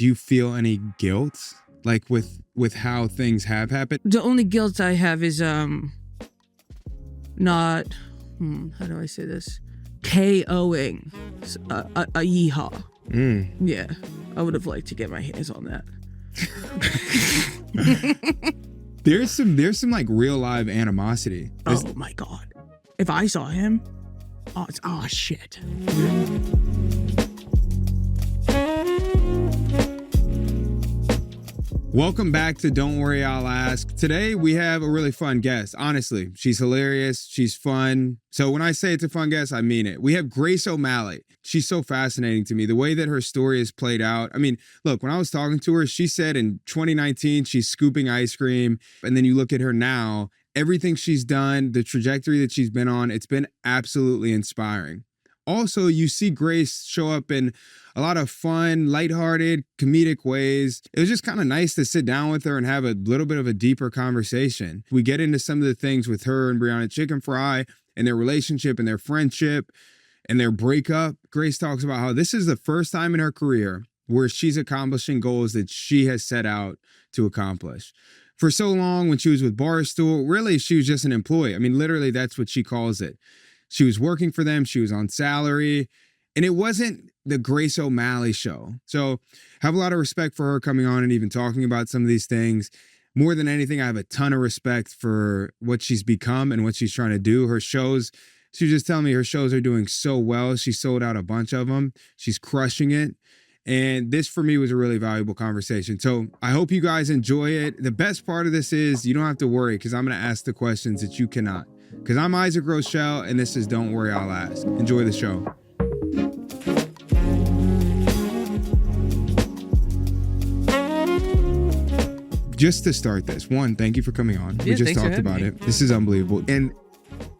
do you feel any guilt, like with how things have happened? The only guilt I have is not how do I say this? KOing a yeehaw. Yeah, I would have liked to get my hands on that. There's some like real live animosity. Oh my God. If I saw him, oh shit. Welcome back to Don't Worry, I'll Ask. Today we have a really fun guest. Honestly, she's hilarious. She's fun. So when I say it's a fun guest, I mean it. We have Grace O'Malley. She's so fascinating to me. The way that her story is played out. I mean, look, when I was talking to her, she said in 2019, she's scooping ice cream. And then you look at her now, everything she's done, the trajectory that she's been on, it's been absolutely inspiring. Also, you see Grace show up in a lot of fun, lighthearted, comedic ways. It was just kind of nice to sit down with her and have a little bit of a deeper conversation. We get into some of the things with her and Brianna Chickenfry and their relationship and their friendship and their breakup. Grace talks about how this is the first time in her career where she's accomplishing goals that she has set out to accomplish. For so long, when she was with Barstool, really, she was just an employee. I mean, literally, that's what she calls it. She was working for them. She was on salary. And it wasn't the Grace O'Malley show. So I have a lot of respect for her coming on and even talking about some of these things. More than anything, I have a ton of respect for what she's become and what she's trying to do. Her shows, she was just telling me her shows are doing so well. She sold out a bunch of them. She's crushing it. And this, for me, was a really valuable conversation. So I hope you guys enjoy it. The best part of this is you don't have to worry because I'm going to ask the questions that you cannot. Because I'm Isaac Rochell, and this is Don't Worry, I'll Ask. Enjoy the show. Just to start this, one, thank you for coming on. We just talked about it. This is unbelievable. And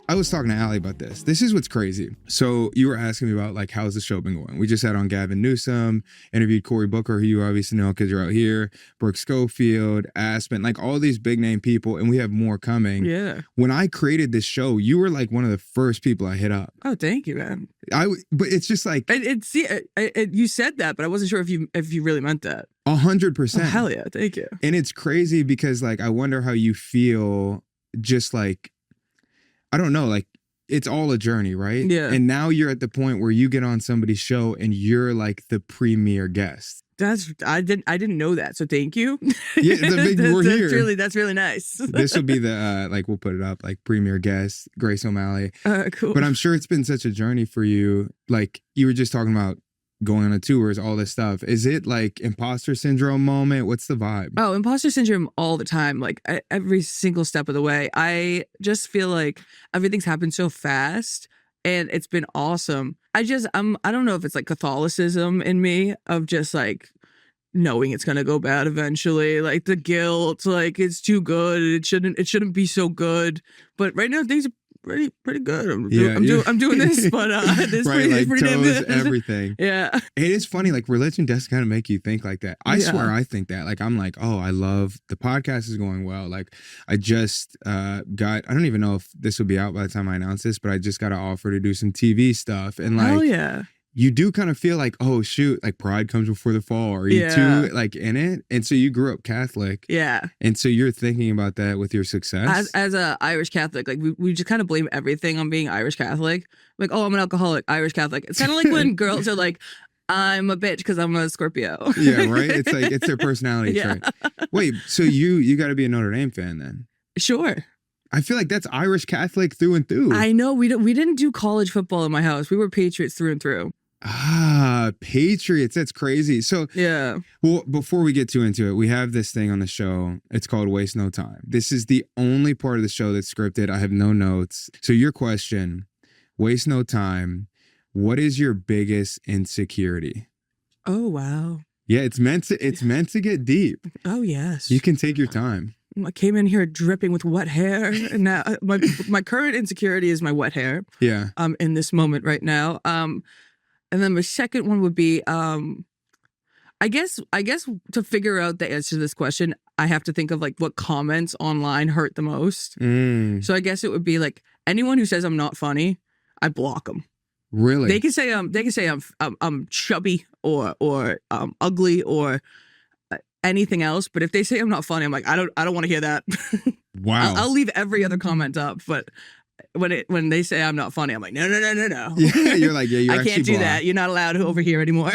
I was talking to Allie about this. This is what's crazy. So you were asking me about, like, how's the show been going? We just had on Gavin Newsom, interviewed Cory Booker, who you obviously know because you're out here, Brooke Schofield, Aspen, like all these big name people, and we have more coming. Yeah. When I created this show, you were like one of the first people I hit up. Oh, thank you, man. But it's just like... you said that, but I wasn't sure if you really meant that. 100%. Oh, hell yeah, thank you. And it's crazy because, like, I wonder how you feel just like, I don't know, like it's all a journey, right? Yeah. And now you're at the point where you get on somebody's show and you're like the premier guest. I didn't know that, so thank you. Yeah, we're here. That's really nice. This will be the like we'll put it up like premier guest Grace O'Malley. Cool. But I'm sure it's been such a journey for you. Like you were just talking about going on a tours, all this stuff. Is it like imposter syndrome moment? What's the vibe? Oh, imposter syndrome all the time. Like every single step of the way. I just feel like everything's happened so fast and it's been awesome. I don't know if it's like Catholicism in me of just like knowing it's gonna go bad eventually. Like the guilt, like it's too good. It shouldn't be so good. But right now things are pretty good. I'm doing this, but this right, pretty damn good. Everything. Yeah. It is funny, like religion does kind of make you think like that. I swear I think that. Like I'm like, oh, I love the podcast is going well. Like I just I don't even know if this will be out by the time I announce this, but I just got an offer to do some TV stuff. And like hell yeah. You do kind of feel like, oh shoot, like pride comes before the fall. Are you too like in it? And so you grew up Catholic. Yeah. And so you're thinking about that with your success? As a Irish Catholic, like we just kind of blame everything on being Irish Catholic. Like, oh, I'm an alcoholic, Irish Catholic. It's kind of like when girls are like, I'm a bitch because I'm a Scorpio. Yeah, right? It's like, it's their personality trait. Wait, so you got to be a Notre Dame fan then? Sure. I feel like that's Irish Catholic through and through. I know. We didn't do college football in my house. We were Patriots through and through. Ah, Patriots. That's crazy. So, yeah. Well, before we get too into it, we have this thing on the show. It's called Waste No Time. This is the only part of the show that's scripted. I have no notes. So your question, Waste No Time. What is your biggest insecurity? Oh, wow. Yeah, it's meant to get deep. Oh, yes. You can take your time. I came in here dripping with wet hair, and now my current insecurity is my wet hair. Yeah. In this moment right now. And then my second one would be, I guess to figure out the answer to this question, I have to think of like what comments online hurt the most. So I guess it would be like anyone who says I'm not funny, I block them. Really? They can say I'm chubby or ugly or anything else, but if they say I'm not funny, I'm like, I don't want to hear that. Wow. I'll leave every other comment up, but when they say I'm not funny, I'm like, no. Yeah, you're like, yeah, you I actually can't do block. that. You're not allowed over here anymore.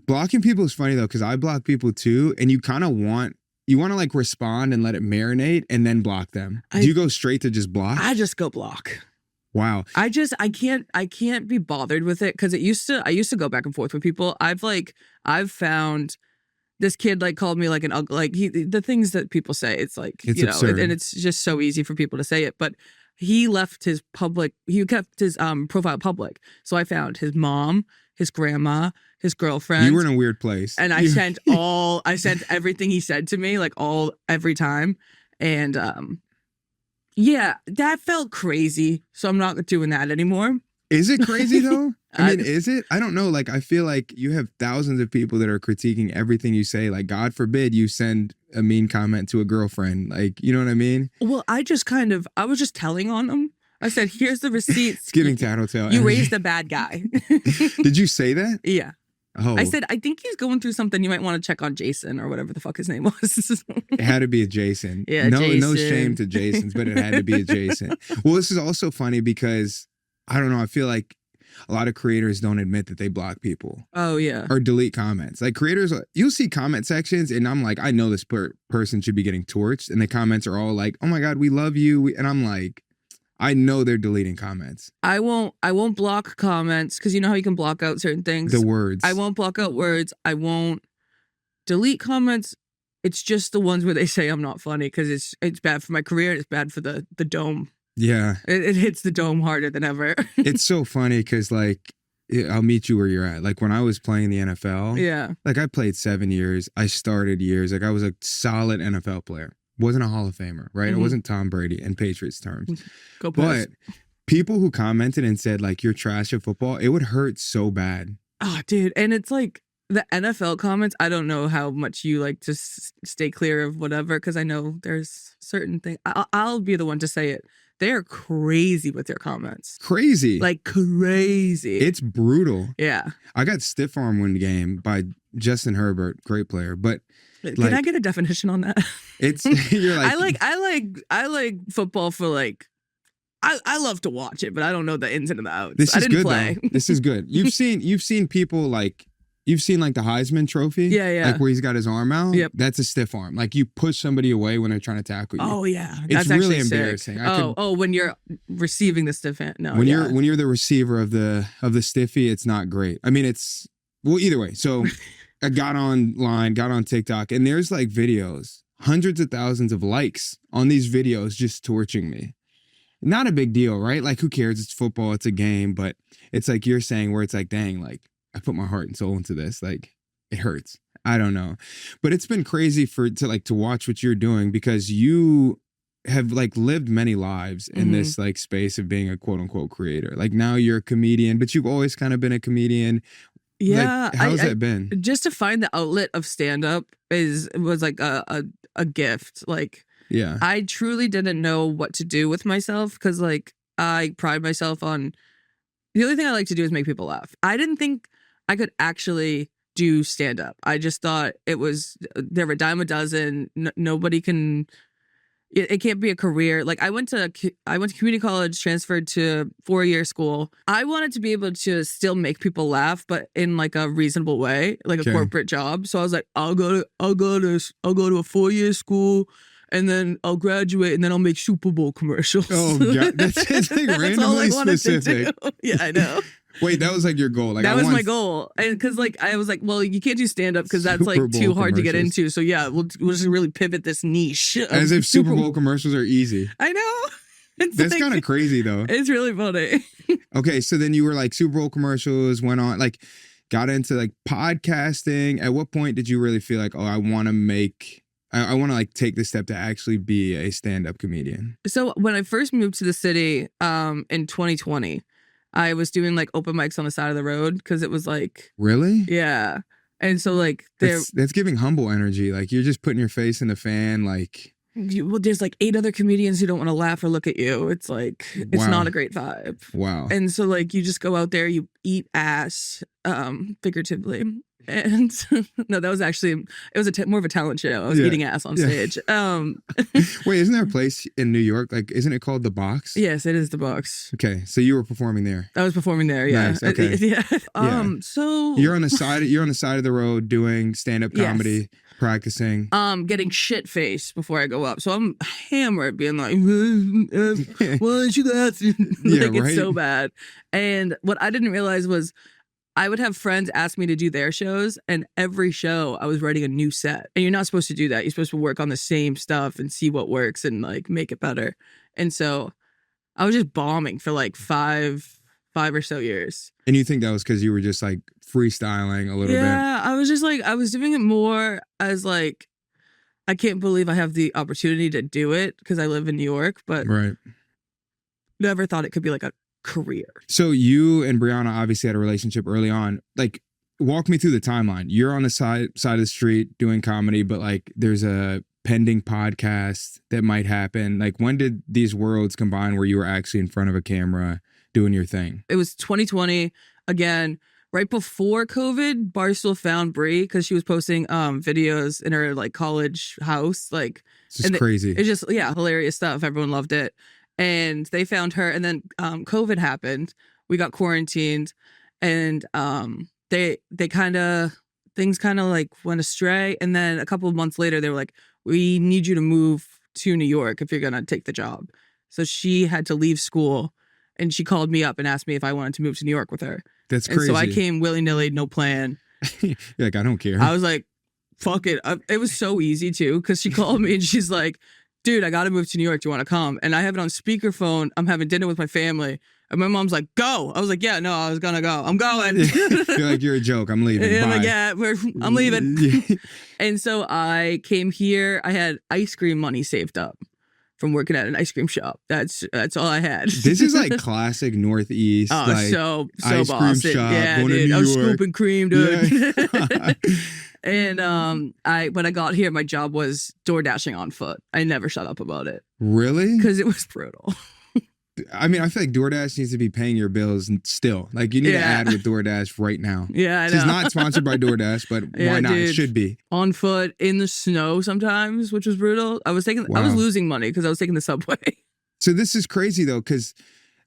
Blocking people is funny though, because I block people too, and you kind of want to like respond and let it marinate and then block them. Do you go straight to just block? I just go block. Wow. I can't be bothered with it because I used to go back and forth with people. I've found this kid like called me like an ugly, like the things that people say, it's like, it's absurd. and it's just so easy for people to say it, but he kept his profile public. So I found his mom, his grandma, his girlfriend. You were in a weird place. And I sent everything he said to me, like every time. And yeah, that felt crazy. So I'm not doing that anymore. Is it crazy though? I mean, is it? I don't know. Like, I feel like you have thousands of people that are critiquing everything you say. Like, God forbid you send a mean comment to a girlfriend. Like, you know what I mean? Well, I was just telling on them. I said, here's the receipts. It's giving tattletale. You raised a bad guy. Did you say that? Yeah. Oh. I said, I think he's going through something. You might want to check on Jason or whatever the fuck his name was. It had to be a Jason. Yeah, no, Jason. No shame to Jasons, but it had to be a Jason. Well, this is also funny because, I don't know, I feel like a lot of creators don't admit that they block people. Oh, yeah. Or delete comments. Like, creators, you'll see comment sections, and I'm like, I know this person should be getting torched, and the comments are all like, oh my God, we love you. And I'm like, I know they're deleting comments. I won't block comments because you know how you can block out certain things. The words. I won't block out words. I won't delete comments. It's just the ones where they say I'm not funny because it's bad for my career. It's bad for the dome. Yeah. It hits the dome harder than ever. It's so funny because, like, I'll meet you where you're at. Like, when I was playing the NFL, yeah. Like, I played 7 years. I started years. Like, I was a solid NFL player. Wasn't a Hall of Famer, right? Mm-hmm. I wasn't Tom Brady in Patriots terms. Go Pass. But people who commented and said, like, you're trash at football, it would hurt so bad. Oh, dude. And it's like the NFL comments, I don't know how much you like to stay clear of whatever because I know there's certain things. I'll be the one to say it. They're crazy with their comments. Crazy. Like crazy. It's brutal. Yeah. I got stiff arm one game by Justin Herbert, great player. But can I get a definition on that? It's you're like I like football for like I love to watch it, but I don't know the ins and the outs. This is I didn't good play. though. This is good. You've seen people like you've seen like the Heisman Trophy. Yeah. Like where he's got his arm out. Yep. That's a stiff arm. Like you push somebody away when they're trying to tackle you. Oh yeah. It's That's really sick. embarrassing. When you're receiving the stiff hand. No. When you're the receiver of the stiffy, it's not great. I mean, it's either way. So I got on TikTok, and there's like videos, hundreds of thousands of likes on these videos just torching me. Not a big deal, right? Like, who cares? It's football. It's a game. But it's like you're saying where it's like, dang, like, I put my heart and soul into this. Like, it hurts. I don't know. But it's been crazy to watch what you're doing because you have like lived many lives in this like space of being a quote unquote creator. Like now you're a comedian, but you've always kind of been a comedian. Yeah. Like, how's that been? Just to find the outlet of stand-up was like a gift. Like, yeah, I truly didn't know what to do with myself because like I pride myself on the only thing I like to do is make people laugh. I didn't think I could actually do stand-up. I just thought there were a dime a dozen. Nobody can. It can't be a career. Like I went to community college, transferred to 4-year school. I wanted to be able to still make people laugh, but in like a reasonable way, like a corporate job. So I was like, I'll go to a 4-year school, and then I'll graduate, and then I'll make Super Bowl commercials. Oh God, that's like randomly specific. Yeah, I know. Wait, that was like your goal. Like that was my goal, and because like I was like, well, you can't do stand up because that's like too hard to get into. So yeah, we'll just really pivot this niche. As if Super Bowl commercials are easy. I know. That's kind of crazy though. It's really funny. Okay, so then you were like Super Bowl commercials, went on like got into like podcasting. At what point did you really feel like, oh, I want to like take the step to actually be a stand-up comedian? So when I first moved to the city in 2020, I was doing like open mics on the side of the road because it was like... Really? Yeah. And so like... That's giving humble energy. Like you're just putting your face in the fan. Like there's like 8 other comedians who don't want to laugh or look at you. It's like, it's Wow. not a great vibe. Wow. And so like you just go out there, you eat ass, figuratively. And no, that was actually, it was more of a talent show. I was eating ass on stage. Wait, isn't there a place in New York? Like, isn't it called The Box? Yes, it is The Box. Okay, so you were performing there. I was performing there. Yeah. Nice, okay. Yeah. Yeah. So You're on the side. You're on the side of the road doing stand-up comedy, practicing. Getting shit faced before I go up. So I'm hammered, being like, "Why did you that?" Like, it's so bad. And what I didn't realize was, I would have friends ask me to do their shows, and every show I was writing a new set. And you're not supposed to do that. You're supposed to work on the same stuff and see what works and like make it better. And so I was just bombing for like five or so years. And you think that was because you were just like freestyling a little bit? Yeah, I was just like, I was doing it more as like, I can't believe I have the opportunity to do it because I live in New York, but never thought it could be like a career. So you and Brianna obviously had a relationship early on. Like, walk me through the timeline. You're on the side of the street doing comedy, but like there's a pending podcast that might happen. Like, when did these worlds combine where you were actually in front of a camera doing your thing? It was 2020 again, right before COVID. Barstool found Brie because she was posting videos in her like college house. Like, it's just crazy. It's just hilarious stuff. Everyone loved it. And they found her, and then COVID happened. We got quarantined, and things kind of like went astray. And then a couple of months later, they were like, "We need you to move to New York if you're gonna take the job." So she had to leave school, and she called me up and asked me if I wanted to move to New York with her. That's crazy. And so I came willy-nilly, no plan. You're like, I don't care. I was like, fuck it. It was so easy too, because she called me and she's like, "Dude, I gotta move to New York. Do you want to come?" And I have it on speakerphone. I'm having dinner with my family. And my mom's like, "Go." I was like, "Yeah, no, I was gonna go. I'm going." You're like, "You're a joke. I'm leaving." And I'm Bye. like, "Yeah, I'm leaving." And so I came here. I had ice cream money saved up from working at an ice cream shop. That's all I had. This is like classic Northeast. Oh, like, so ice Boston. cream shop, Yeah, going to dude. New I was York. scooping cream, dude. Yeah. And when I got here, my job was door dashing on foot. I never shut up about it. Really? Because it was brutal. I mean, I feel like DoorDash needs to be paying your bills still. Like, you need to add with DoorDash right now. Yeah, I know. It's not sponsored by DoorDash, but why not? Dude. It should be. On foot in the snow sometimes, which was brutal. I was losing money because I was taking the subway. So this is crazy though, because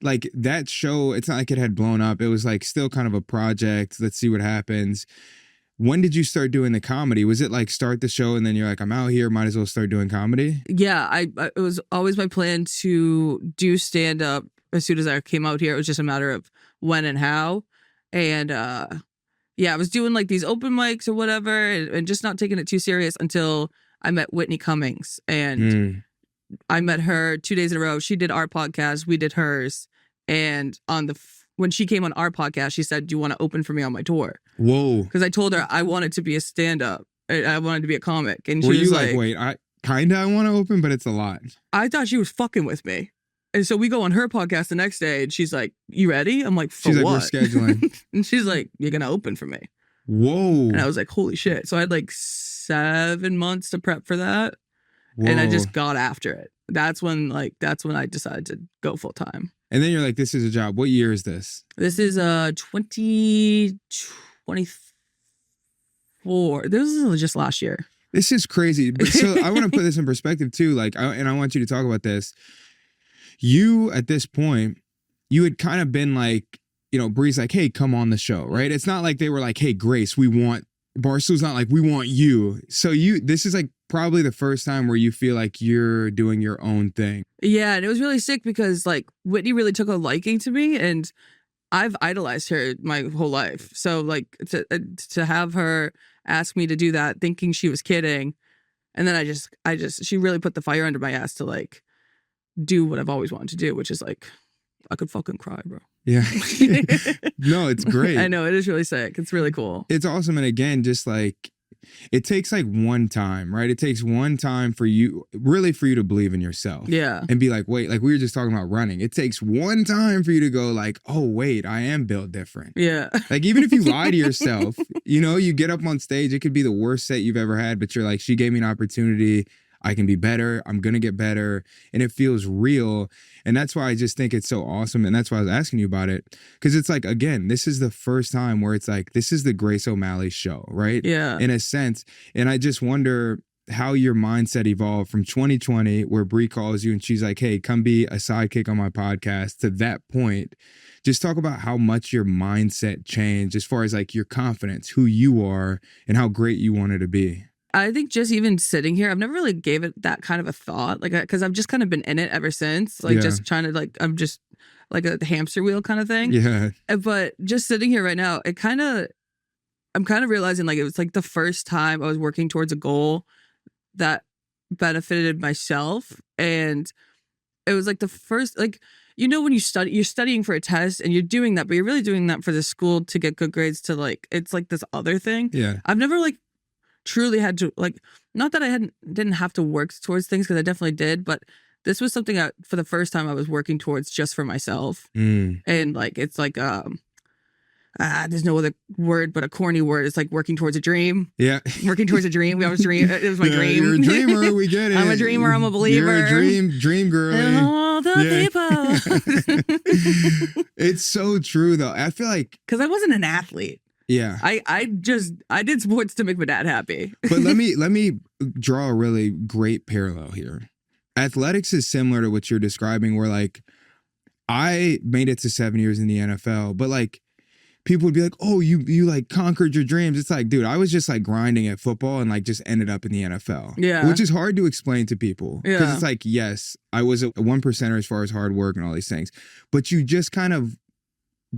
like that show, it's not like it had blown up. It was like still kind of a project. Let's see what happens. When did you start doing the comedy? Was it like start the show and then you're like, I'm out here, might as well start doing comedy? Yeah, it was always my plan to do stand up as soon as I came out here. It was just a matter of when and how. And I was doing like these open mics or whatever and just not taking it too serious until I met Whitney Cummings. And I met her 2 days in a row. She did our podcast, we did hers. And when she came on our podcast, she said, "Do you want to open for me on my tour?" Whoa. Because I told her I wanted to be a stand-up. I wanted to be a comic. And she Were was you like, wait, I want to open, but it's a lot. I thought she was fucking with me. And so we go on her podcast the next day and she's like, "You ready?" I'm like, "For she's what?" Like, we're scheduling. And she's like, "You're going to open for me." Whoa. And I was like, holy shit. So I had like 7 months to prep for that. Whoa. And I just got after it. That's when I decided to go full time. And then you're like, this is a job. What year is this? This is 2024. This is just last year. This is crazy. So I want to put this in perspective too. Like, and I want you to talk about this. You, at this point, you had kind of been like, you know, Bree's like, "Hey, come on the show," right? It's not like they were like, "Hey, Grace, Barstool's not like, we want you." So this is like probably the first time where you feel like you're doing your own thing. Yeah, and it was really sick because like Whitney really took a liking to me and I've idolized her my whole life. So like to have her ask me to do that thinking she was kidding, and then she really put the fire under my ass to like do what I've always wanted to do, which is like, I could fucking cry, bro. Yeah. No, it's great. I know, it is really sick. It's really cool. It's awesome. And again, just like, it takes like one time, right? It takes one time for you to believe in yourself. Yeah. And be like, wait, like we were just talking about running. It takes one time for you to go like, oh, wait, I am built different. Yeah. Like, even if you lie to yourself, you know, you get up on stage, it could be the worst set you've ever had, but you're like, she gave me an opportunity. I can be better. I'm going to get better. And it feels real. And that's why I just think it's so awesome. And that's why I was asking you about it. Because it's like, again, this is the first time where it's like, this is the Grace O'Malley show, right? Yeah. In a sense. And I just wonder how your mindset evolved from 2020, where Brie calls you and she's like, hey, come be a sidekick on my podcast, to that point. Just talk about how much your mindset changed as far as like your confidence, who you are, and how great you wanted to be. I think just even sitting here, I've never really gave it that kind of a thought, like, because I've just kind of been in it ever since, like just trying to like, I'm just like a hamster wheel kind of thing. Yeah. But just sitting here right now, I'm kind of realizing like it was like the first time I was working towards a goal that benefited myself. And it was like the first, like, you know, when you're studying for a test and you're doing that, but you're really doing that for the school to get good grades, to like, it's like this other thing. Yeah. I've never like truly had to like, not that I didn't have to work towards things, because I definitely did, but this was something that for the first time I was working towards just for myself. And like, it's like, there's no other word but a corny word. It's like working towards a dream. Yeah. Working towards a dream. We always dream. It was my dream. You're a dreamer. We get it. I'm a dreamer. I'm a believer. You're a dream girl. And all the people. It's so true though. I feel like, because I wasn't an athlete. Yeah. I did sports to make my dad happy. But let me draw a really great parallel here. Athletics is similar to what you're describing, where like I made it to 7 years in the NFL, but like people would be like, oh, you like conquered your dreams. It's like, dude, I was just like grinding at football and like just ended up in the NFL. Yeah. Which is hard to explain to people. Because Yeah. it's like, yes, I was a 1%er as far as hard work and all these things. But you just kind of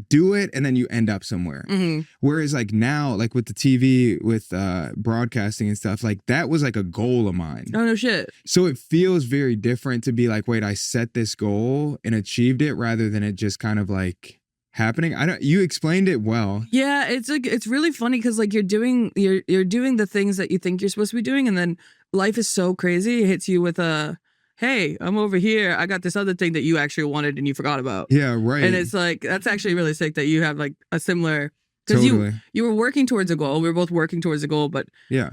do it and then you end up somewhere. Mm-hmm. Whereas like now, like with the TV, with broadcasting and stuff, like that was like a goal of mine. Oh, no shit. So it feels very different to be like, wait, I set this goal and achieved it, rather than it just kind of like happening. You explained it well. Yeah, it's like, it's really funny because like you're doing the things that you think you're supposed to be doing, and then life is so crazy. It hits you with a, hey, I'm over here. I got this other thing that you actually wanted and you forgot about. Yeah, right. And it's like, that's actually really sick that you have like a similar, because you were working towards a goal. We were both working towards a goal, but yeah,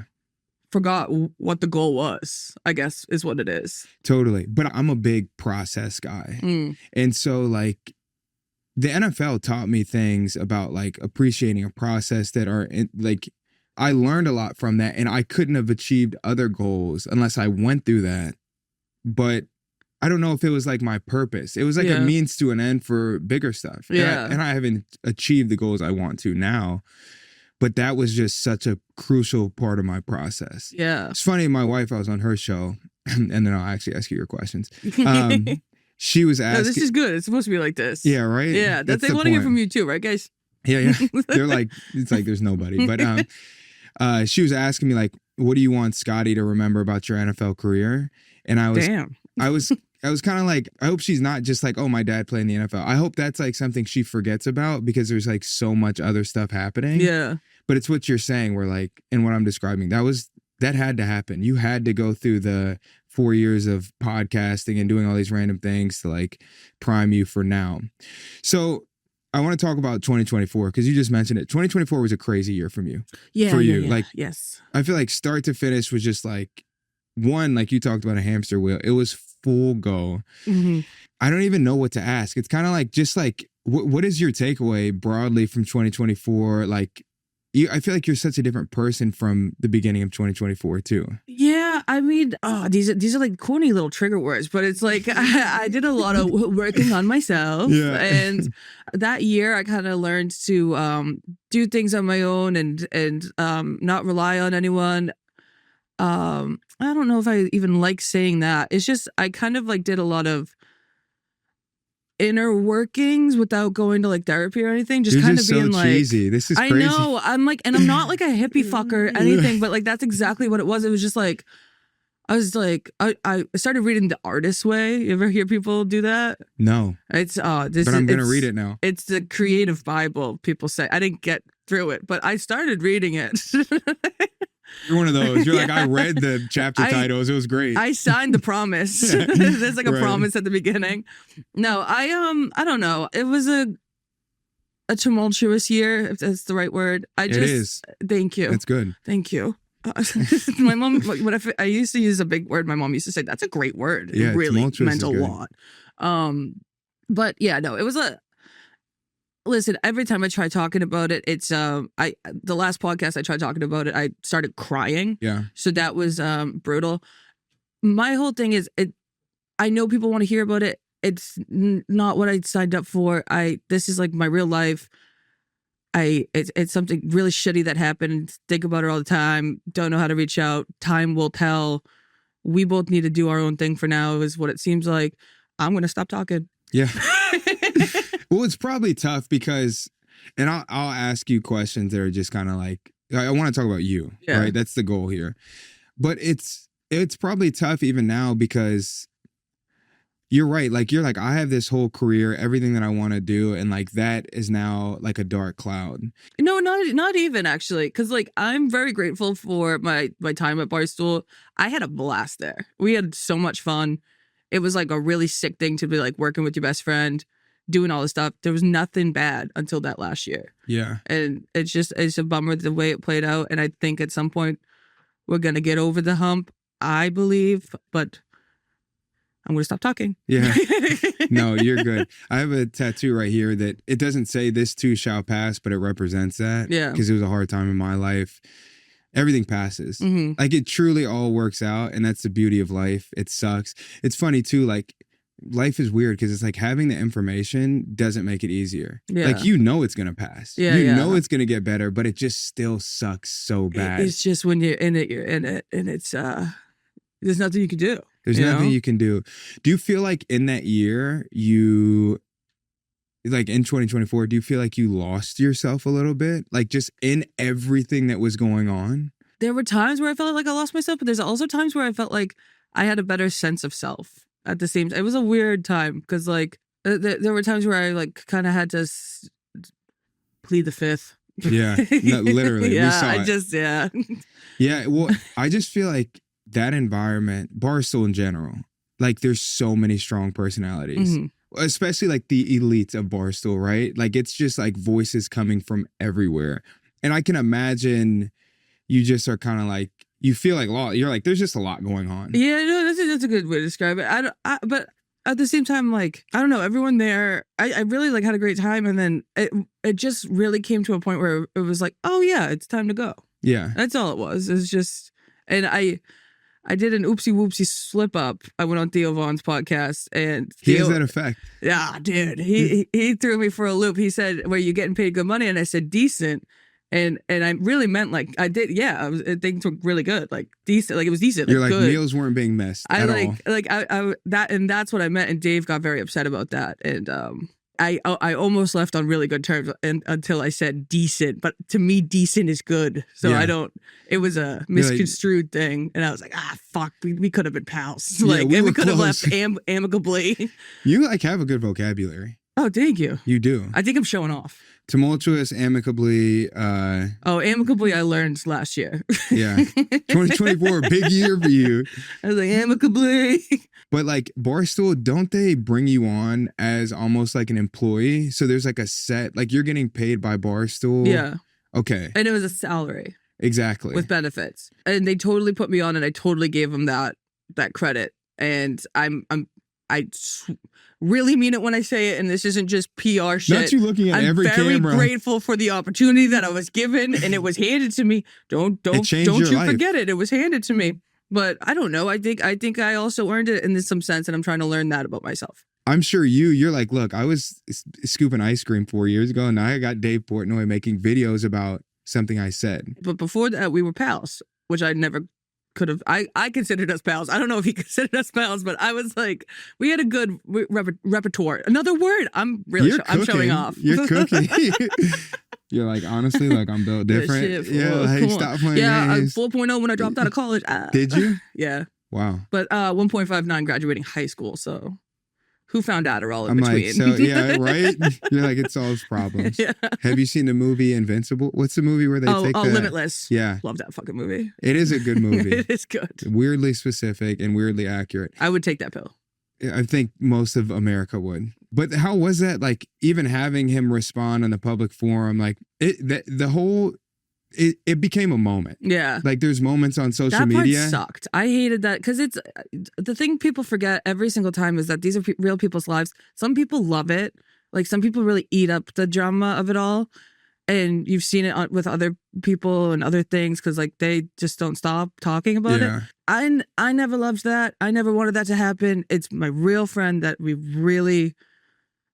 forgot what the goal was, I guess is what it is. Totally. But I'm a big process guy. And so like the NFL taught me things about like appreciating a process that are like, I learned a lot from that, and I couldn't have achieved other goals unless I went through that. But I don't know if it was like my purpose. It was like a means to an end for bigger stuff. Yeah. And I haven't achieved the goals I want to now. But that was just such a crucial part of my process. Yeah. It's funny, my wife, I was on her show, and then I'll actually ask you your questions. She was asking. No, this is good. It's supposed to be like this. Yeah, right? Yeah, they want to hear from you too, right, guys? Yeah. They're like, it's like there's nobody. But she was asking me like, what do you want Scotty to remember about your NFL career? And I was, damn. I was kind of like, I hope she's not just like, oh, my dad played in the NFL. I hope that's like something she forgets about, because there's like so much other stuff happening. Yeah. But it's what you're saying, where like, and what I'm describing, that had to happen. You had to go through the 4 years of podcasting and doing all these random things to like prime you for now. So I want to talk about 2024, because you just mentioned it. 2024 was a crazy year from you. Yeah. For you. Yeah. Like, yes. I feel like start to finish was just like, one, like you talked about a hamster wheel. It was full go. Mm-hmm. I don't even know what to ask. It's kind of like, just like, what is your takeaway broadly from 2024? Like, I feel like you're such a different person from the beginning of 2024 too. Yeah, I mean, these are like corny little trigger words, but it's like I did a lot of working on myself, and that year I kind of learned to do things on my own and not rely on anyone. I don't know if I even like saying that. It's just I kind of like did a lot of inner workings without going to like therapy or anything. Just You're kind just of being so like, cheesy. This is crazy. I know. I'm like, and I'm not like a hippie fuck or anything, but like that's exactly what it was. It was just like, I was like, I started reading The Artist's Way. You ever hear people do that? No. It's but I'm gonna read it now. It's the creative Bible, people say. I didn't get through it, but I started reading it. You're one of those. You're like, I read the chapter titles. It was great. I signed the promise. There's like a promise at the beginning. No, I don't know. It was a tumultuous year, if that's the right word. It is. Thank you. It's good. Thank you. My mom, I used to use a big word. My mom used to say, that's a great word. Yeah, It really tumultuous meant is a good. lot. But yeah, no, it was listen, every time I try talking about it, it's the last podcast I tried talking about it, I started crying. Yeah. So that was brutal. My whole thing is, I know people want to hear about it. It's not what I signed up for. This is like my real life. It's something really shitty that happened. Think about it all the time. Don't know how to reach out. Time will tell. We both need to do our own thing for now, is what it seems like. I'm gonna stop talking. Yeah. Well, it's probably tough because, and I'll ask you questions that are just kind of like, I want to talk about you, right? That's the goal here. But it's probably tough even now because you're right. Like, you're like, I have this whole career, everything that I want to do, and like that is now like a dark cloud. No, not even actually, because like I'm very grateful for my time at Barstool. I had a blast there. We had so much fun. It was like a really sick thing to be like working with your best friend, doing all this stuff. There was nothing bad until that last year. Yeah. And it's a bummer the way it played out. And I think at some point we're going to get over the hump, I believe, but I'm going to stop talking. Yeah. No, you're good. I have a tattoo right here that it doesn't say this too shall pass, but it represents that. Yeah. Because it was a hard time in my life. Everything passes. Mm-hmm. Like, it truly all works out. And that's the beauty of life. It sucks. It's funny too. Like, life is weird because it's like having the information doesn't make it easier. Yeah. Like, you know it's going to pass. Yeah, you know it's going to get better, but it just still sucks so bad. It's just when you're in it, and it's there's nothing you can do. There's nothing you can do. Do you feel like in that year like in 2024, do you feel like you lost yourself a little bit? Like, just in everything that was going on? There were times where I felt like I lost myself, but there's also times where I felt like I had a better sense of self at the same time. It was a weird time because like there were times where I like kind of had to plead the fifth. Yeah, no, literally. Yeah, we saw it. Yeah. Well, I just feel like that environment, Barstool in general, like there's so many strong personalities. Mm-hmm. Especially like the elites of Barstool, right? Like, it's just like voices coming from everywhere. And I can imagine you just are kind of like, you feel like you're like, there's just a lot going on. Yeah, no, that's a good way to describe it. But at the same time, like, I don't know, everyone there, I really like had a great time. And then it just really came to a point where it was like, oh yeah, it's time to go. Yeah. That's all it was. It's just, and I did an oopsie whoopsie slip up. I went on Theo Vaughn's podcast, and he has that effect. Yeah, dude. He threw me for a loop. He said, "Well, you getting paid good money?" And I said, "Decent." And I really meant like I did. Yeah, things were really good, like decent. Like it was decent. You're like good. Meals weren't being missed. At all. That's what I meant. And Dave got very upset about that. And I almost left on really good terms until I said decent, but to me, decent is good. So yeah. It was a misconstrued thing. And I was like, fuck, we could have been pals. Yeah, we could have left amicably. You like have a good vocabulary. Oh, thank you. You do. I think I'm showing off. Tumultuous, amicably. Amicably I learned last year. Yeah. 2024, big year for you. I was like, amicably. But like Barstool, don't they bring you on as almost like an employee? So there's like a set, like you're getting paid by Barstool. Yeah. Okay. And it was a salary. Exactly. With benefits. And they totally put me on, and I totally gave them that credit. And I really mean it when I say it, and this isn't just PR shit. Not you looking at every camera. I'm very grateful for the opportunity that I was given, and it was handed to me. Don't you forget it. It was handed to me. But I don't know. I think I also earned it in some sense, and I'm trying to learn that about myself. I'm sure you're like, look, I was scooping ice cream 4 years ago, and now I got Dave Portnoy making videos about something I said. But before that, we were pals, which I never could have. I considered us pals. I don't know if he considered us pals, but I was like, we had a good repertoire. Another word. I'm showing off. You're cooking. You're like, honestly, like I'm built different. Hey, stop playing games. 4.0 when I dropped out of college. Did you? Yeah. Wow. But 1.59 graduating high school. So who found Adderall in Like, between? so, yeah, right? You're like, it solves problems. Yeah. Have you seen the movie Invincible? What's the movie where they take that? Limitless. Yeah. Love that fucking movie. It is a good movie. It is good. Weirdly specific and weirdly accurate. I would take that pill. I think most of America would. But how was that? Like, even having him respond on the public forum, like the whole it became a moment. Yeah. Like there's moments on social that media. Part sucked. I hated that because it's the thing people forget every single time is that these are real people's lives. Some people love it. Like some people really eat up the drama of it all. And you've seen it with other people and other things because like they just don't stop talking about it. I never loved that. I never wanted that to happen. It's my real friend that we really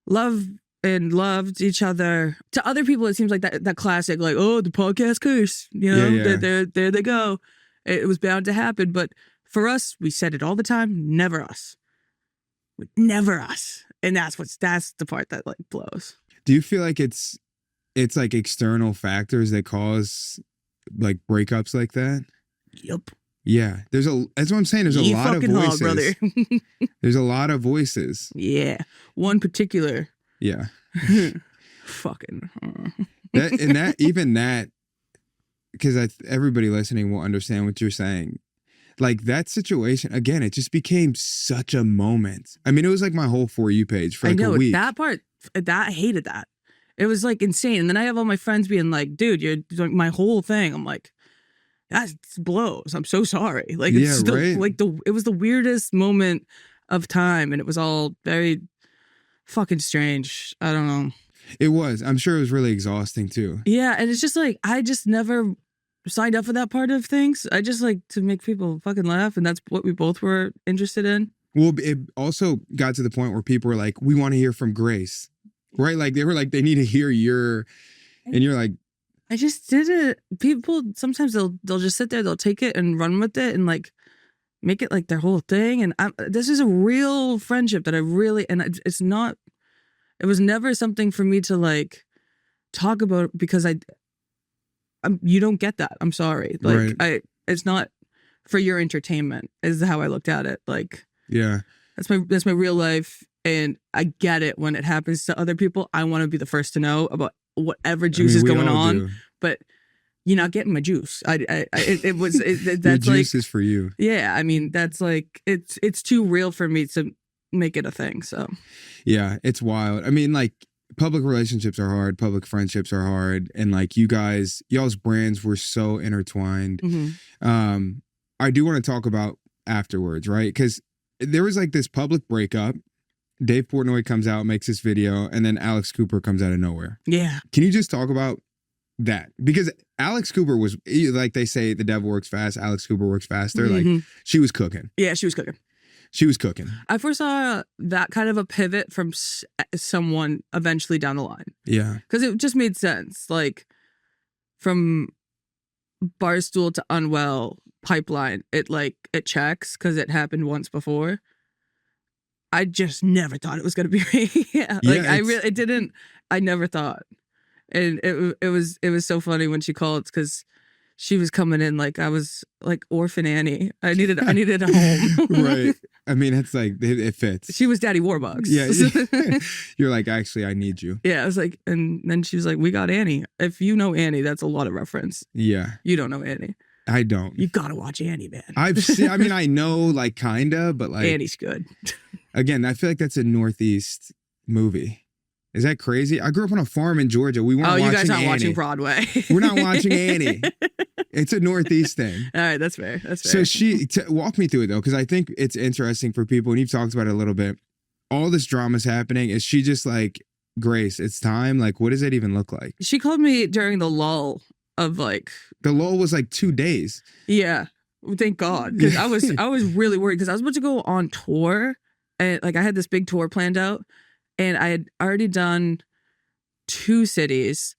love and loved each other. To other people, it seems like that classic, like, oh, the podcast curse. You know, there they go. It was bound to happen. But for us, we said it all the time. Never us. Never us. And that's the part that like blows. Do you feel like it's like external factors that cause like breakups like that? Yep. Yeah. That's what I'm saying. There's a lot of voices. Brother. There's a lot of voices. Yeah. One particular. Yeah. Fucking. that, because everybody listening will understand what you're saying. Like that situation, again, it just became such a moment. I mean, it was like my whole For You page for like a week. That part, I hated that. It was like insane. And then I have all my friends being like, dude, you're doing my whole thing. I'm like, that blows. I'm so sorry. Like, it's still, right. Like it was the weirdest moment of time. And it was all very fucking strange. I don't know. It was. I'm sure it was really exhausting too. Yeah. And it's just like, I just never signed up for that part of things. I just like to make people fucking laugh. And that's what we both were interested in. Well, it also got to the point where people were like, we want to hear from Grace. Right? Like they were like, they need to hear and you're like, I just did it. People sometimes they'll just sit there, they'll take it and run with it and like make it like their whole thing. And this is a real friendship that I really, and it's not, it was never something for me to like talk about because you don't get that. I'm sorry. Like it's not for your entertainment is how I looked at it. Like, yeah, that's my real life. And I get it when it happens to other people. I want to be the first to know about whatever juice is going on. Do. But you're not getting my juice. That's the juice like, is for you. Yeah, I mean that's like it's too real for me to make it a thing. So yeah, it's wild. I mean, like public relationships are hard. Public friendships are hard, and like y'all's brands were so intertwined. Mm-hmm. I do want to talk about afterwards, right? Because there was like this public breakup. Dave Portnoy comes out, makes this video, and then Alex Cooper comes out of nowhere. Yeah. Can you just talk about that? Because Alex Cooper was, like they say, the devil works fast, Alex Cooper works faster. Mm-hmm. Like, she was cooking. Yeah, she was cooking. She was cooking. I first saw that kind of a pivot from someone eventually down the line. Yeah. Because it just made sense. Like, from Barstool to Unwell pipeline, it checks because it happened once before. I just never thought it was gonna be me. I never thought, and it was so funny when she called because she was coming in like I was like Orphan Annie. I needed a home. Right. I mean, it's like it fits. She was Daddy Warbucks. Yeah. You're like, actually, I need you. Yeah. I was like, and then she was like, we got Annie. If you know Annie, that's a lot of reference. Yeah. You don't know Annie. I don't. You gotta watch Annie, man. I've seen. I mean, I know, like, kinda, but like Annie's good. Again, I feel like that's a Northeast movie. Is that crazy? I grew up on a farm in Georgia. We weren't watching Annie. Oh, you guys aren't watching Broadway. We're not watching Annie. It's a Northeast thing. All right, that's fair. That's fair. So walk me through it though, because I think it's interesting for people, and you've talked about it a little bit. All this drama's happening. Is she just like, Grace, it's time? Like, what does it even look like? She called me during the lull of like. The lull was like 2 days. Yeah. Thank God. Because I was really worried because I was about to go on tour. And like I had this big tour planned out, and I had already done 2 cities,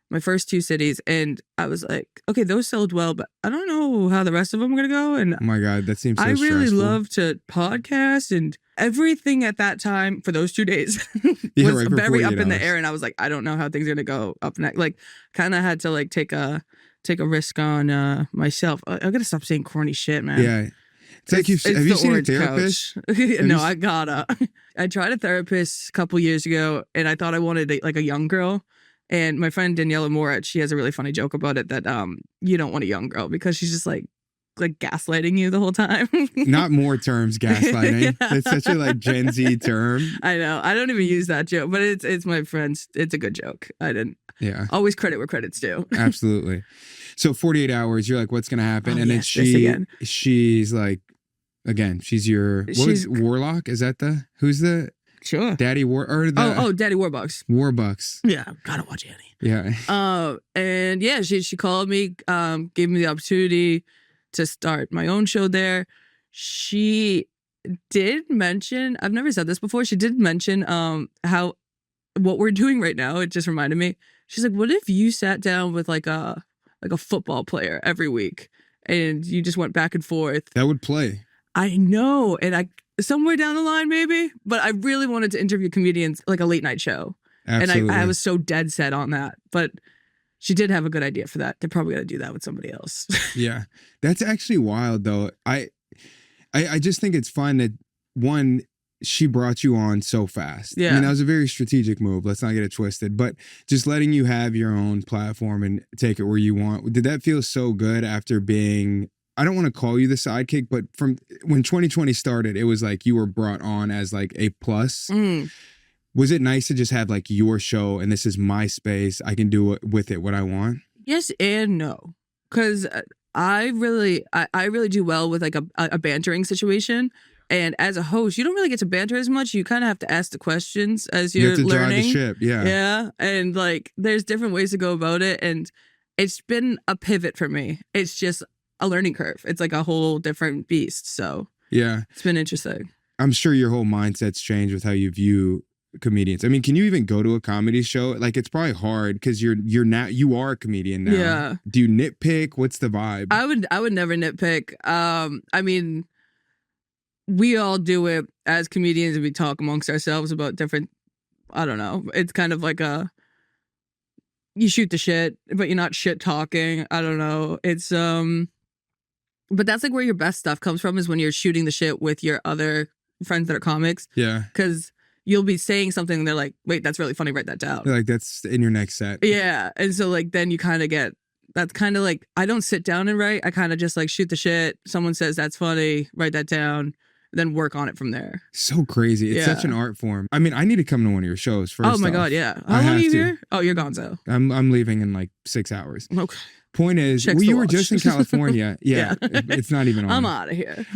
my first 2 cities, and I was like, okay, those sold well, but I don't know how the rest of them are gonna go. And oh my God, that seems so I really stressful. love to podcast, and everything at that time for those 2 days was very up in the air, and I was like, I don't know how things are gonna go up next. Like, kind of had to like take a risk on myself. I gotta stop saying corny shit, man. Yeah. It's like have you seen a therapist? No, I gotta. I tried a therapist a couple years ago, and I thought I wanted like a young girl. And my friend Daniela Moritz, she has a really funny joke about it that you don't want a young girl because she's just like gaslighting you the whole time. Not more terms, gaslighting. Yeah. It's such a like Gen Z term. I know. I don't even use that joke, but it's my friend's. It's a good joke. I didn't. Yeah. Always credit where credit's due. Absolutely. So 48 hours, you're like, what's gonna happen? Oh, And then yes, this again. she's like, again, she's your She's- Warlock? Is that who's the Sure. Daddy War or the Daddy Warbucks. Warbucks? Yeah, gotta watch Annie. Yeah. And yeah, she called me, gave me the opportunity to start my own show there. She did mention, I've never said this before, she did mention how what we're doing right now, it just reminded me. She's like, what if you sat down with like a football player every week and you just went back and forth? That would play. I know. And somewhere down the line, maybe. But I really wanted to interview comedians, like a late night show. Absolutely. And I was so dead set on that. But she did have a good idea for that. They're probably going to do that with somebody else. Yeah. That's actually wild, though. I just think it's fun that, one, she brought you on so fast. Yeah. I mean, that was a very strategic move. Let's not get it twisted. But just letting you have your own platform and take it where you want. Did that feel so good after being, I don't want to call you the sidekick, but from when 2020 started, it was like you were brought on as like a plus. Was it nice to just have like your show and this is my space? I can do with it what I want? Yes and no. Because I really do well with like a bantering situation. And as a host, you don't really get to banter as much. You kind of have to ask the questions as you're learning. You have to learning. drive the ship, yeah. Yeah. And like there's different ways to go about it. And it's been a pivot for me. It's just a learning curve. It's like a whole different beast. So yeah, it's been interesting. I'm sure your whole mindset's changed with how you view comedians. I mean, can you even go to a comedy show? Like, it's probably hard because you are a comedian now. Yeah. Do you nitpick? What's the vibe? I would never nitpick. I mean, we all do it as comedians and we talk amongst ourselves about different, I don't know. It's kind of like you shoot the shit, but you're not shit talking. I don't know. It's, but that's like where your best stuff comes from, is when you're shooting the shit with your other friends that are comics. Yeah. Because you'll be saying something and they're like, wait, that's really funny. Write that down. Like, that's in your next set. Yeah. And so like, then you kind of get, that's kind of like, I don't sit down and write. I kind of just like shoot the shit. Someone says that's funny, write that down, then work on it from there. So crazy. It's such an art form. I mean, I need to come to one of your shows first. Oh my off. God, yeah. How long are you here? Oh, you're gonzo. I'm leaving in like 6 hours. Okay. Point is, Checks the you were watch. just in California. Yeah. It's not even on. I'm out of here.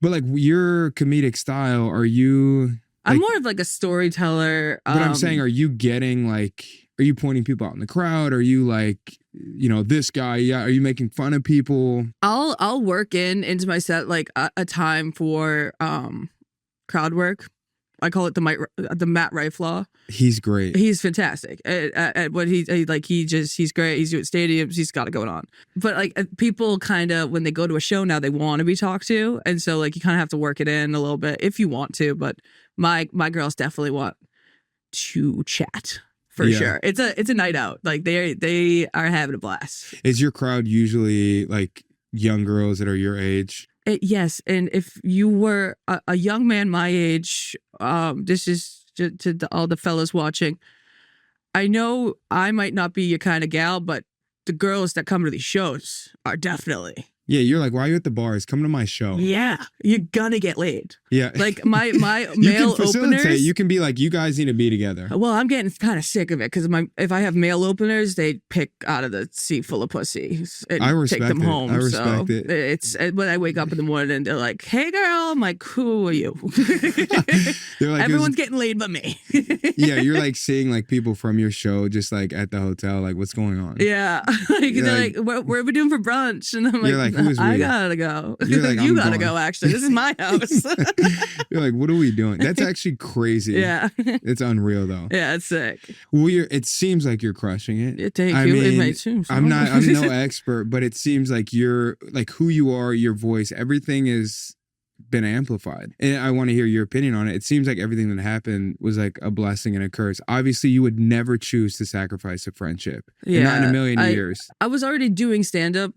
But like your comedic style, are you... I'm more of like a storyteller. But I'm saying, are you getting like, are you pointing people out in the crowd? Are you like, this guy? Yeah. Are you making fun of people? I'll work into my set like a time for crowd work. I call it the Matt Riflaw. He's great. He's fantastic at what he's great. He's doing stadiums. He's got it going on. But like people kind of, when they go to a show now, they want to be talked to, and so like you kind of have to work it in a little bit if you want to. But my girls definitely want to chat for sure. It's a night out. Like they are having a blast. Is your crowd usually like young girls that are your age? Yes, and if you were a young man my age, this is to all the fellas watching. I know I might not be your kind of gal, but the girls that come to these shows are definitely. Yeah, you're like, why are you at the bars? Come to my show. Yeah, you're gonna get laid. Yeah. Like my you male can facilitate. openers. You can be like, you guys need to be together. Well, I'm getting kind of sick of it because if I have male openers, they pick out of the seat full of pussy and I respect take them it. home. I respect it. It's when I wake up in the morning and they're like, "Hey, girl," I'm like, "Who are you?" They're like, everyone's getting laid but me. Yeah, you're like seeing like people from your show just like at the hotel, like, what's going on? Yeah, they're like, "What are we doing for brunch?" And I'm like, who's "I we? gotta go." You're like, you I'm gotta gone. go. Actually, this is my house. You're like, what are we doing? That's actually crazy. Yeah, it's unreal though. Yeah, it's sick. Well, it seems like you're crushing it. Thank I you. It mean, may seem so. I'm no expert, but it seems like you're like who you are, your voice, everything has been amplified. And I want to hear your opinion on it. It seems like everything that happened was like a blessing and a curse. Obviously, you would never choose to sacrifice a friendship. Yeah, not in a million years. I was already doing stand-up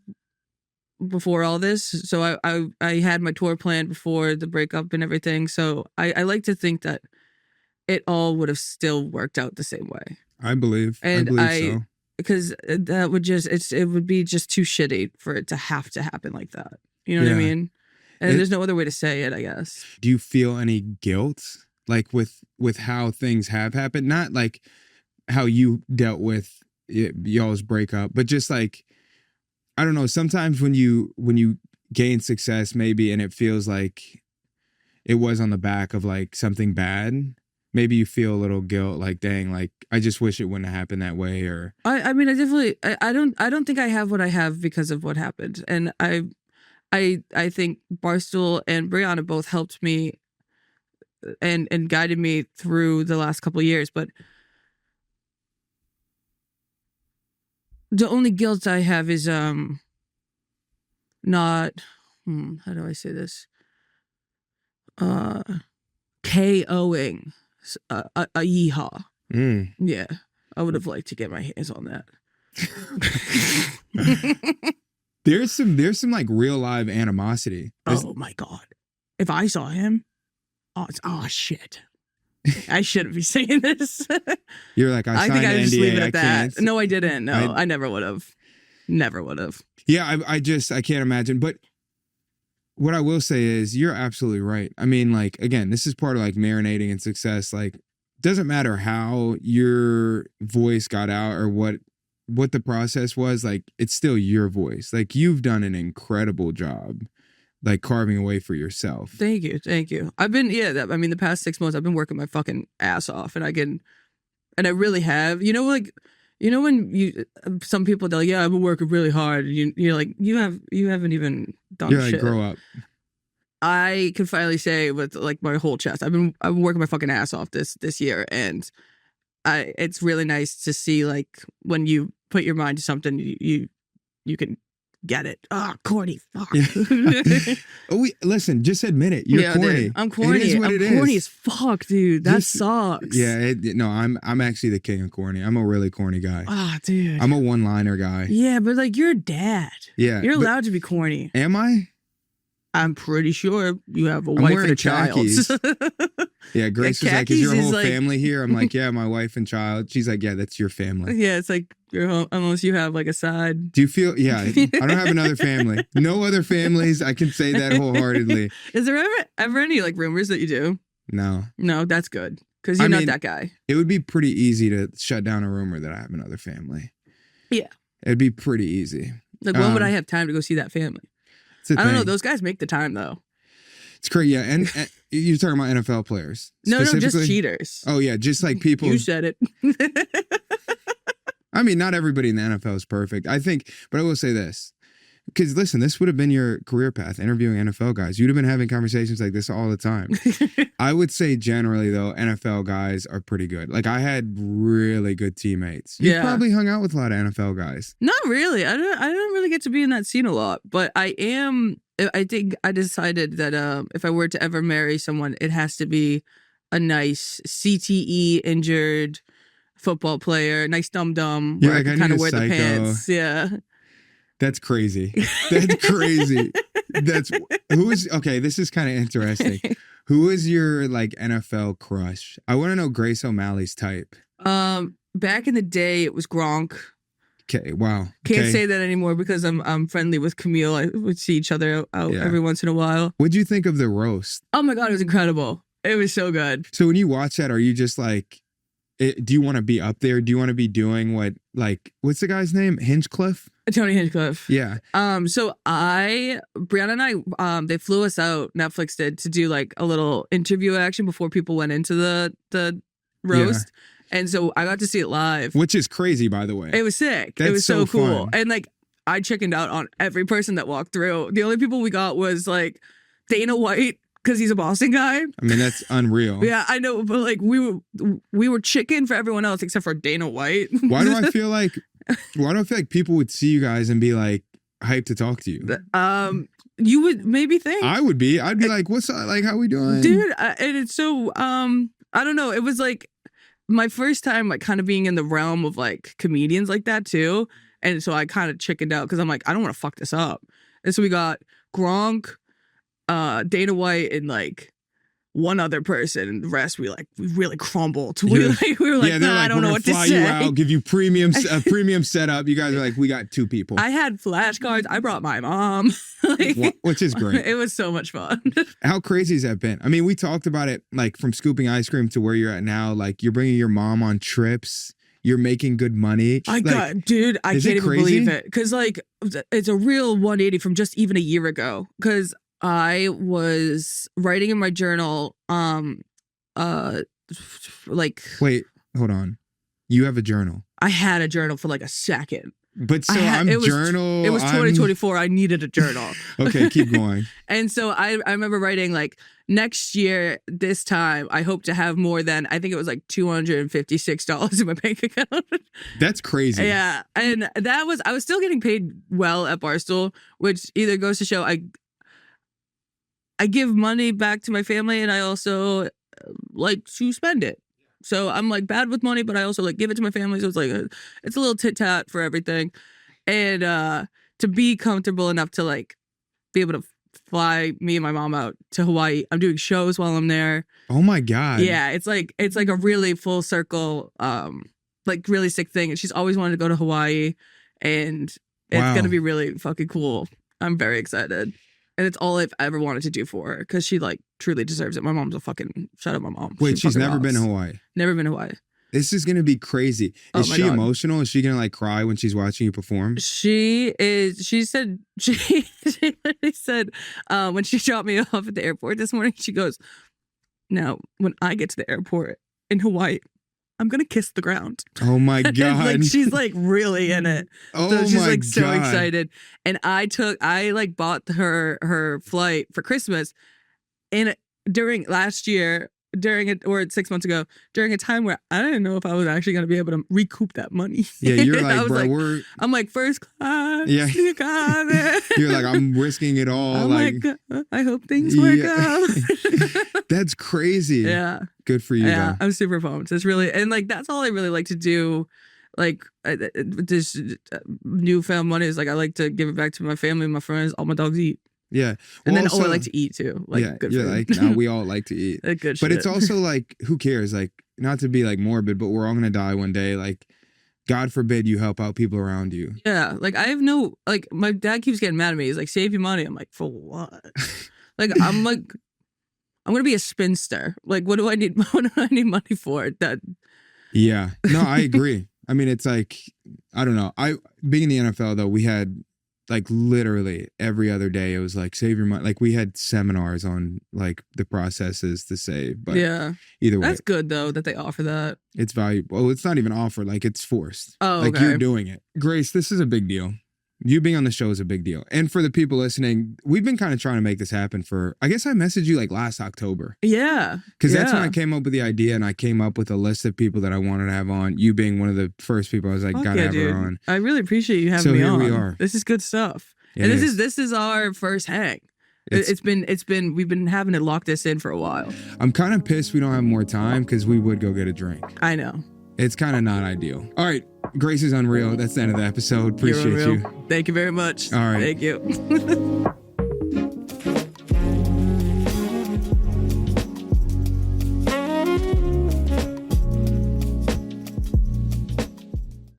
before all this, so I had my tour planned before the breakup and everything. So I like to think that it all would have still worked out the same way. I believe so. Because that would it would be just too shitty for it to have to happen like that. You know what I mean? And there's no other way to say it, I guess. Do you feel any guilt, like with how things have happened? Not like how you dealt with y'all's breakup, but just like I don't know, sometimes when you gain success maybe and it feels like it was on the back of like something bad, maybe you feel a little guilt, like, dang, like I just wish it wouldn't have happened that way. Or I mean, I definitely, I don't think I have what I have because of what happened. And I think Barstool and Brianna both helped me and guided me through the last couple of years. But the only guilt I have is not how do I say this? KOing a yeehaw. Yeah, I would have liked to get my hands on that. There's some like real live animosity. Oh my God. If I saw him, oh shit. I shouldn't be saying this. You're like, I think signed I an just NDA, leave it I at that. can't. No, I didn't. No, I never would have. Never would have. Yeah, I can't imagine. But what I will say is you're absolutely right. I mean, like, again, this is part of like marinating in success. Like, doesn't matter how your voice got out or what the process was, like, it's still your voice. Like, you've done an incredible job, like, carving away for yourself. Thank you. I've been, I mean, the past 6 months, I've been working my fucking ass off, and I really have. You know, like, you know when some people, they're like, yeah, I've been working really hard. And you're like, you haven't even done You're shit. like, grow up. I can finally say with like my whole chest, I've been working my fucking ass off this year, and it's really nice to see like when you put your mind to something, you can get it. Corny, fuck. Yeah. Listen, just admit it. You're corny. Dude, I'm corny. It is what I'm corny as fuck, dude. That sucks. Yeah, no, I'm actually the king of corny. I'm a really corny guy. Dude. I'm a one-liner guy. Yeah, but like you're a dad. Yeah. You're allowed to be corny. Am I? I'm pretty sure you have a wife and a child. Yeah, Grace was like, is your whole family here? I'm like, yeah, my wife and child. She's like, yeah, that's your family. Yeah, it's like your home, unless you have like a side. Do you feel, yeah, I don't have another family. No other families. I can say that wholeheartedly. Is there ever any like rumors that you do? No. No, that's good. Because you're not that guy. It would be pretty easy to shut down a rumor that I have another family. Yeah. It'd be pretty easy. Like, when would I have time to go see that family? I don't know. Those guys make the time, though. It's crazy. Yeah. And you're talking about NFL players. No, just cheaters. Oh, yeah. Just like people. You said it. I mean, not everybody in the NFL is perfect. I think, but I will say this. Because listen, this would have been your career path, interviewing NFL guys. You'd have been having conversations like this all the time. I would say generally, though, NFL guys are pretty good. Like, I had really good teammates. You probably hung out with a lot of NFL guys. Not really. I don't really get to be in that scene a lot. But I think I decided that if I were to ever marry someone, it has to be a nice CTE injured football player, nice dum-dum, where I can kind of wear the pants. Yeah. That's crazy. That's crazy. Okay, this is kind of interesting. Who is your like NFL crush? I want to know Grace O'Malley's type. Back in the day, it was Gronk. Okay, wow. Can't say that anymore because I'm friendly with Camille. I would see each other out every once in a while. What'd you think of the roast? Oh my God, it was incredible. It was so good. So when you watch that, are you just like, do you want to be up there? Do you want to be doing what's the guy's name? Hinchcliffe? Tony Hinchcliffe. Yeah. So Brianna and I, they flew us out, Netflix did, to do like a little interview action before people went into the roast. Yeah. And so I got to see it live. Which is crazy, by the way. It was sick. That's it was so cool. Fun. And like, I chickened out on every person that walked through. The only people we got was like Dana White, because he's a Boston guy. I mean, that's unreal. Yeah, I know, but like we were chicken for everyone else except for Dana White. Why do I feel like people would see you guys and be like hyped to talk to you? You would maybe think. I would be. I'd be like, what's up? Like, how we doing? Dude, and it's so I don't know. It was like my first time like kind of being in the realm of like comedians like that too. And so I kind of chickened out because I'm like, I don't want to fuck this up. And so we got Gronk, Dana White, and like one other person, and the rest we really crumbled. We were like, nah, I don't know what to say. You out, give you premium setup. You guys are like, we got two people. I had flashcards. I brought my mom, which is great. It was so much fun. How crazy has that been? I mean, we talked about it, like from scooping ice cream to where you're at now. Like, you're bringing your mom on trips. You're making good money. I can't even believe it. Because like it's a real 180 from just even a year ago. Because I was writing in my journal, like wait, hold on. You have a journal. I had a journal for like a second. But so it was 2024. I needed a journal. Okay, keep going. And so I remember writing like, next year, this time, I hope to have more than, I think it was like $256 in my bank account. That's crazy. Yeah. And I was still getting paid well at Barstool, which either goes to show I give money back to my family and I also like to spend it. So I'm like bad with money, but I also like give it to my family. So it's like it's a little tit tat for everything, and to be comfortable enough to like be able to fly me and my mom out to Hawaii. I'm doing shows while I'm there. Oh my God! Yeah, it's like a really full circle, like really sick thing. And she's always wanted to go to Hawaii, and it's gonna be really fucking cool. I'm very excited. And it's all I've ever wanted to do for her because she like truly deserves it. My mom's a fucking shout out my mom. Wait, she's never been to Hawaii. Never been to Hawaii. This is gonna be crazy. Is she emotional? Is she gonna like cry when she's watching you perform? She is. She said she literally said when she dropped me off at the airport this morning. She goes, "Now when I get to the airport in Hawaii, I'm gonna kiss the ground." Oh my God. Like she's like really in it. Oh so she's my like God. so excited. And I like bought her flight for Christmas during last year, or 6 months ago, during a time where I didn't know if I was actually gonna be able to recoup that money. Yeah, you're like, bro, I'm like first class. Yeah. You got it. You're like, I'm risking it all. I'm like I hope things work out. That's crazy. Yeah. Good for you. Yeah, though. I'm super pumped. It's really, and like that's all I really like to do. Like this newfound money is like I like to give it back to my family, my friends, all my dogs eat. Yeah. And then I like to eat too. Like yeah, good you're food. like, no, we all like to eat. Good but shit. it's also like, who cares? Like, not to be like morbid, but we're all gonna die one day. Like, God forbid you help out people around you. Yeah. Like I have like my dad keeps getting mad at me. He's like, save your money. I'm like, for what? Like I'm gonna be a spinster. Like, what do I need? What do I need money for? That. Yeah. No, I agree. I mean, it's like, I don't know. Being in the NFL though, we had like literally every other day it was like save your money. Like we had seminars on like the processes to save. But yeah, either way, that's good though that they offer that. It's valuable. Well, it's not even offered. Like it's forced. Oh, like okay. You're doing it. Grace, this is a big deal. You being on the show is a big deal. And for the people listening, we've been kind of trying to make this happen I guess I messaged you like last October. Yeah. Because that's when I came up with the idea and I came up with a list of people that I wanted to have on. You being one of the first people I was like, gotta have her on. I really appreciate you having me on. So here we are. This is good stuff. And this is our first hang. We've been having to lock this in for a while. I'm kind of pissed we don't have more time because we would go get a drink. I know. It's kind of not ideal. All right. Grace is unreal. That's the end of the episode. Appreciate you. Thank you very much. All right. Thank you.